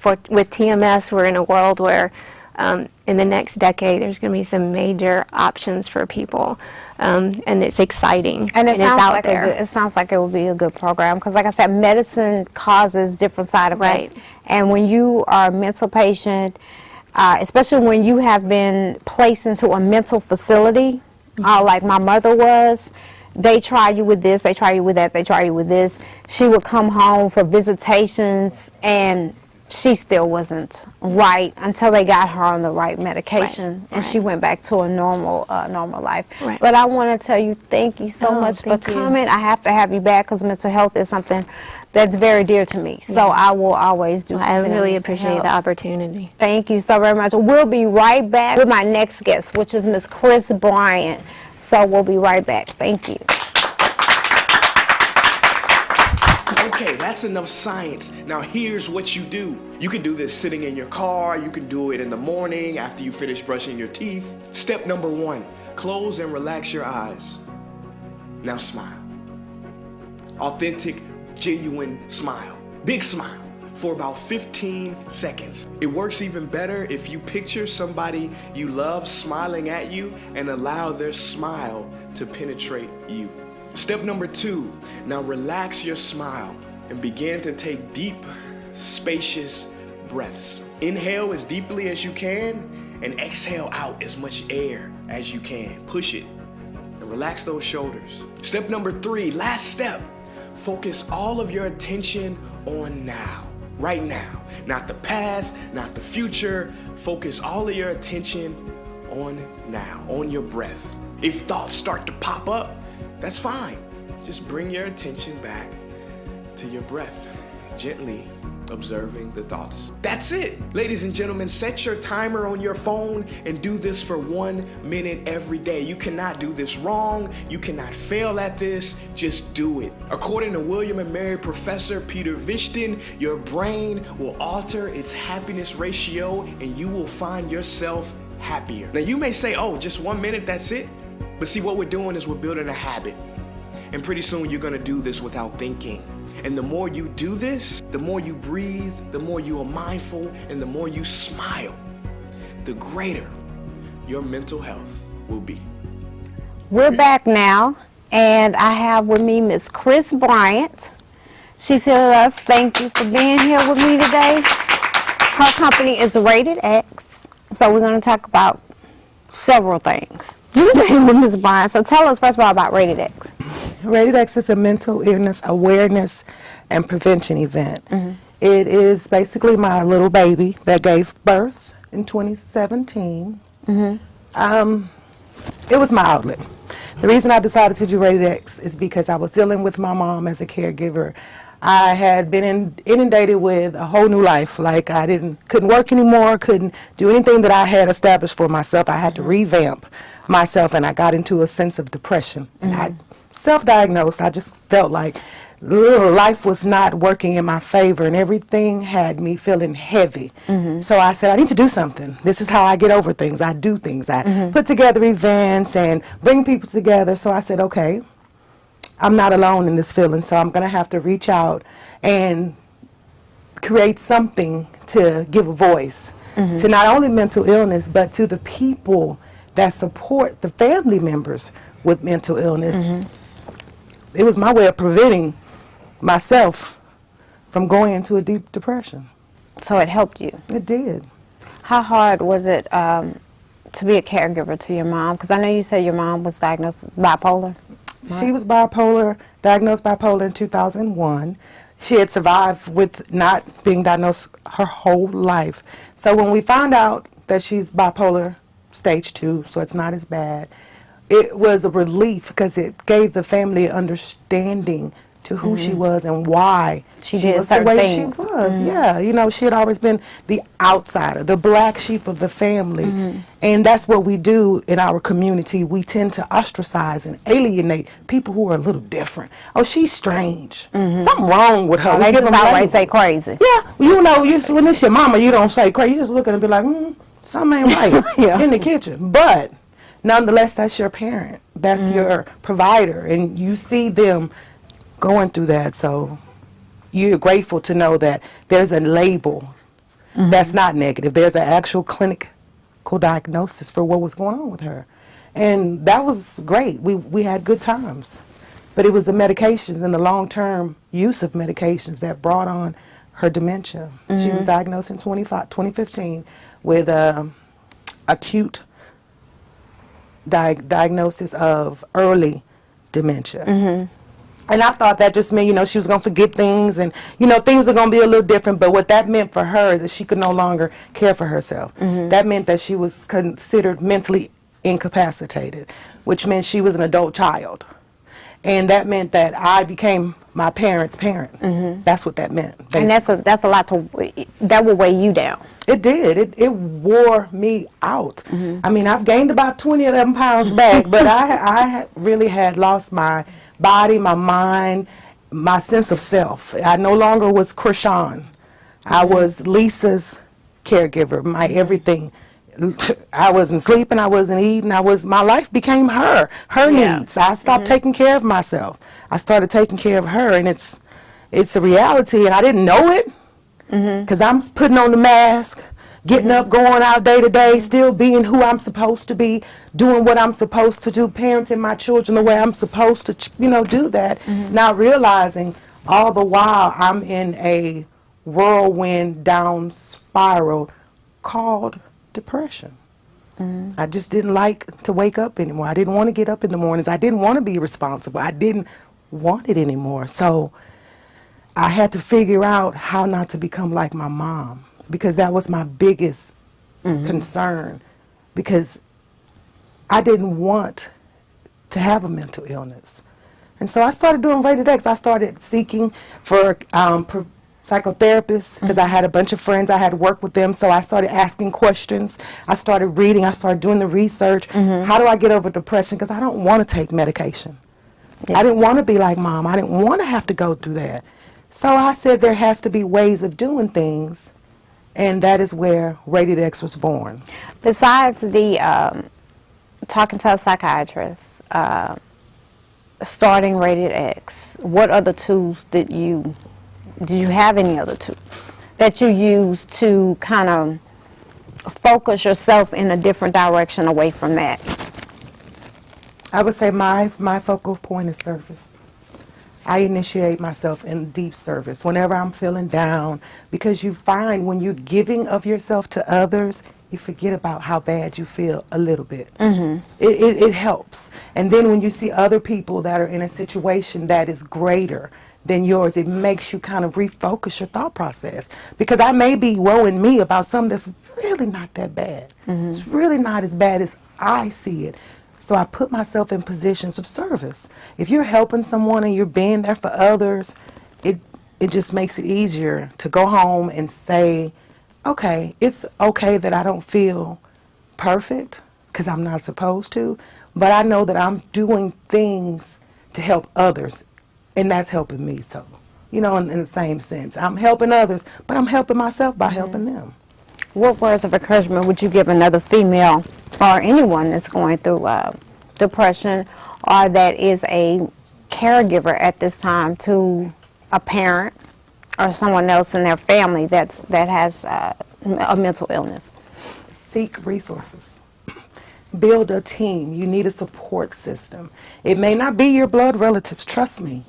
TMS, we're in a world where in the next decade there's going to be some major options for people. And it's exciting. And it it's sounds out like there. it sounds like it will be a good program, because, like I said, medicine causes different side effects. Right. And when you are a mental patient, especially when you have been placed into a mental facility, like my mother was, they try you with this, they try you with that, they try you with this. She would come home for visitations, and she still wasn't right until they got her on the right medication, and she went back to a normal life. Right. But I want to tell you, thank you so much for thank you. coming. I have to have you back, because mental health is something that's very dear to me. So I will always do something. I in really mental appreciate health. the opportunity. Thank you so very much. We'll be right back with my next guest, which is Miss Chris Bryant. So we'll be right back. Thank you. Okay, that's enough science. Now here's what you do. You can do this sitting in your car. You can do it in the morning after you finish brushing your teeth. Step number 1, close and relax your eyes. Now smile. Authentic, genuine smile. Big smile for about 15 seconds. It works even better if you picture somebody you love smiling at you and allow their smile to penetrate you. Step number 2, now relax your smile and begin to take deep, spacious breaths. Inhale as deeply as you can and exhale out as much air as you can. Push it and relax those shoulders. Step number 3, last step. Focus all of your attention on now, right now. Not the past, not the future. Focus all of your attention on now, on your breath. If thoughts start to pop up, that's fine. Just bring your attention back to your breath, gently observing the thoughts. That's it. Ladies and gentlemen, set your timer on your phone and do this for 1 minute every day. You cannot do this wrong. You cannot fail at this. Just do it. According to William and Mary professor Peter Vishton, your brain will alter its happiness ratio and you will find yourself happier. Now you may say, oh, just 1 minute, that's it. But see, what we're doing is we're building a habit. And pretty soon you're gonna do this without thinking. And the more you do this, the more you breathe, the more you are mindful, and the more you smile, the greater your mental health will be. We're back now, and I have with me Miss Chris Bryant. She's here with us. Thank you for being here with me today. Her company is Rated X, so we're going to talk about several things today with Ms. Bryan. So tell us first of all about Rated X. Rated X is a mental illness awareness and prevention event. It is basically my little baby that gave birth in 2017. It was my outlet. The reason I decided to do Rated X is because I was dealing with my mom as a caregiver. I had been inundated with a whole new life. Like I couldn't work anymore, couldn't do anything that I had established for myself. I had to revamp myself, and I got into a sense of depression. And I self-diagnosed. I just felt like life was not working in my favor, and everything had me feeling heavy. So I said, I need to do something. This is how I get over things. I do things. I put together events and bring people together. So I said, okay, I'm not alone in this feeling, so I'm going to have to reach out and create something to give a voice to not only mental illness, but to the people that support the family members with mental illness. It was my way of preventing myself from going into a deep depression. So it helped you. It did. How hard was it to be a caregiver to your mom? Because I know you said your mom was diagnosed bipolar. She was bipolar, diagnosed bipolar in 2001. She had survived with not being diagnosed her whole life. So when we found out that she's bipolar stage 2, so it's not as bad, it was a relief because it gave the family understanding to who she was and why She did was the certain way things. she was. Yeah, you know, she had always been the outsider, the black sheep of the family. And that's what we do in our community. We tend to ostracize and alienate people who are a little different. Oh, she's strange. Something wrong with her. We They give just them always say labels. crazy. Yeah, you know, when it's your mama, you don't say crazy. You just look at her and be like, something ain't right Yeah. in the kitchen. But nonetheless, that's your parent. That's your provider. And you see them going through that. So you're grateful to know that there's a label that's not negative. There's an actual clinical diagnosis for what was going on with her. And that was great. We had good times. But it was the medications and the long-term use of medications that brought on her dementia. She was diagnosed in 2015 with acute diagnosis of early dementia. And I thought that just meant, you know, she was going to forget things and, you know, things are going to be a little different. But what that meant for her is that she could no longer care for herself. That meant that she was considered mentally incapacitated, which meant she was an adult child. And that meant that I became my parents' parent. That's what that meant. And that's a lot that will weigh you down. It did. It wore me out. I mean, I've gained about 20 of them pounds back, but I really had lost my body, my mind, my sense of self. I no longer was Krishan. I was Lisa's caregiver, my everything. I wasn't sleeping, I wasn't eating, my life became her needs. I stopped taking care of myself. I started taking care of her, and it's a reality, and I didn't know it because I'm putting on the mask, getting up, going out day to day, still being who I'm supposed to be, doing what I'm supposed to do, parenting my children the way I'm supposed to, you know, do that. Not realizing all the while I'm in a whirlwind down spiral called depression. I just didn't like to wake up anymore. I didn't want to get up in the mornings. I didn't want to be responsible. I didn't want it anymore. So I had to figure out how not to become like my mom, because that was my biggest concern, because I didn't want to have a mental illness. And so I started doing Rated X. I started seeking for psychotherapists because I had a bunch of friends. I had worked with them, so I started asking questions. I started reading. I started doing the research. How do I get over depression? Because I don't want to take medication. I didn't want to be like Mom. I didn't want to have to go through that. So I said there has to be ways of doing things, and that is where Rated X was born. Besides the talking to a psychiatrist, starting Rated X, what other tools did you have any other tools that you use to kind of focus yourself in a different direction away from that? I would say my focal point is service. I initiate myself in deep service whenever I'm feeling down, because you find when you're giving of yourself to others, you forget about how bad you feel a little bit. It helps. And then when you see other people that are in a situation that is greater than yours, it makes you kind of refocus your thought process. Because I may be woeing me about something that's really not that bad. It's really not as bad as I see it. So I put myself in positions of service. If you're helping someone and you're being there for others, it just makes it easier to go home and say, okay, it's okay that I don't feel perfect because I'm not supposed to, but I know that I'm doing things to help others, and that's helping me. So, in the same sense, I'm helping others, but I'm helping myself by helping them. What words of encouragement would you give another female or anyone that's going through depression or that is a caregiver at this time to a parent or someone else in their family that has a mental illness? Seek resources. Build a team. You need a support system. It may not be your blood relatives, trust me.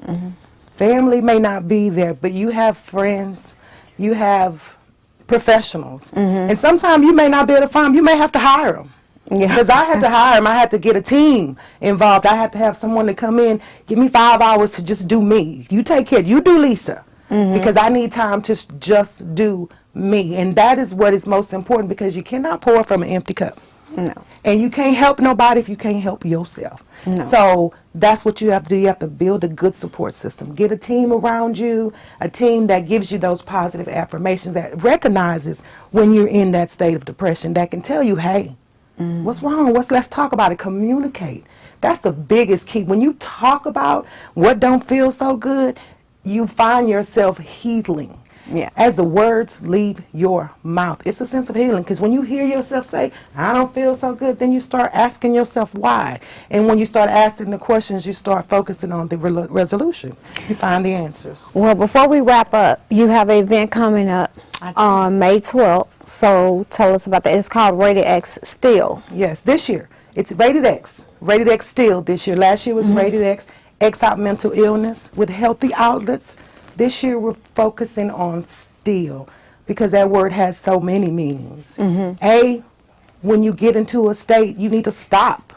Family may not be there, but you have friends, you have professionals. And sometimes you may not be able to find them. You may have to hire them. Because I had to hire them. I had to get a team involved. I had to have someone to come in, give me 5 hours to just do me. You take care. You do Lisa. Because I need time to just do me. And that is what is most important, because you cannot pour from an empty cup. No. And you can't help nobody if you can't help yourself. No. So that's what you have to do. You have to build a good support system. Get a team around you, a team that gives you those positive affirmations, that recognizes when you're in that state of depression, that can tell you, hey, what's wrong? Let's talk about it. Communicate. That's the biggest key. When you talk about what don't feel so good, you find yourself healing. Yeah. As the words leave your mouth. It's a sense of healing, because when you hear yourself say, I don't feel so good, then you start asking yourself why. And when you start asking the questions, you start focusing on the resolutions. You find the answers. Well, before we wrap up, you have an event coming up on May 12th. So tell us about that. It's called Rated X Still. Yes, this year. It's Rated X. Rated X Still this year. Last year was Rated X. X out mental illness with healthy outlets. This year we're focusing on still, because that word has so many meanings. When you get into a state, you need to stop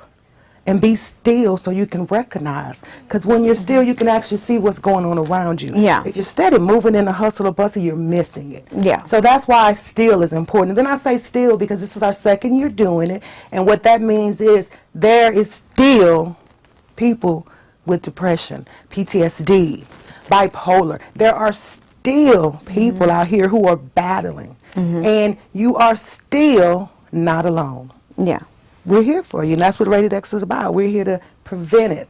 and be still so you can recognize. Because when you're still, you can actually see what's going on around you. Yeah. If you're steady moving in the hustle or bustle, you're missing it. Yeah. So that's why still is important. And then I say still because this is our second year doing it. And what that means is there is still people with depression, PTSD, bipolar. There are still people out here who are battling, and you are still not alone. Yeah. We're here for you, and that's what Rated X is about. We're here to prevent it,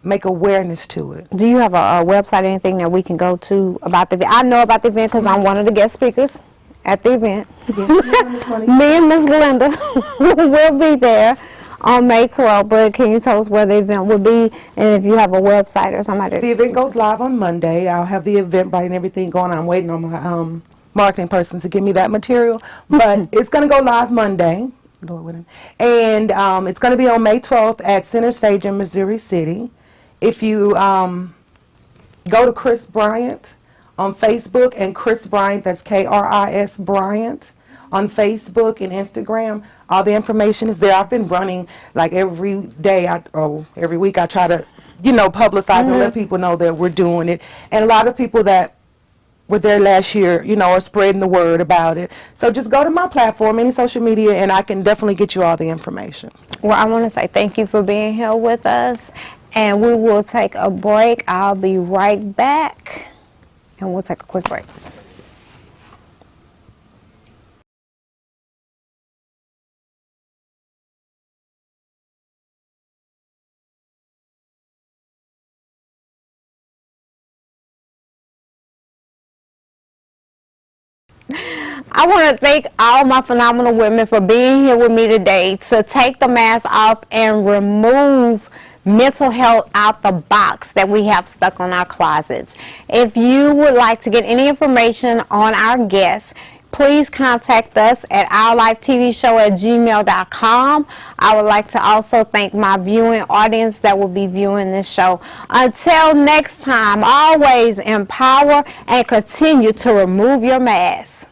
make awareness to it. Do you have a website or anything that we can go to about the event? I know about the event because I'm one of the guest speakers at the event. Me and Miss Glenda will be there on May 12th, but can you tell us where the event will be, and if you have a website or something? The event goes live on Monday. I'll have the Eventbrite and everything going on. I'm waiting on my marketing person to give me that material, but it's going to go live Monday, Lord willing, and it's going to be on May 12th at Center Stage in Missouri City. If you go to Chris Bryant on Facebook, and Chris Bryant, that's Kris Bryant, on Facebook and Instagram, all the information is there. I've been running like every day or every week. I try to, publicize and let people know that we're doing it. And a lot of people that were there last year, are spreading the word about it. So just go to my platform, any social media, and I can definitely get you all the information. Well, I want to say thank you for being here with us, and we will take a break. I'll be right back, and we'll take a quick break. I want to thank all my phenomenal women for being here with me today to take the mask off and remove mental health out the box that we have stuck on our closets. If you would like to get any information on our guests, please contact us at ourlifetvshow@gmail.com. I would like to also thank my viewing audience that will be viewing this show. Until next time, always empower and continue to remove your mask.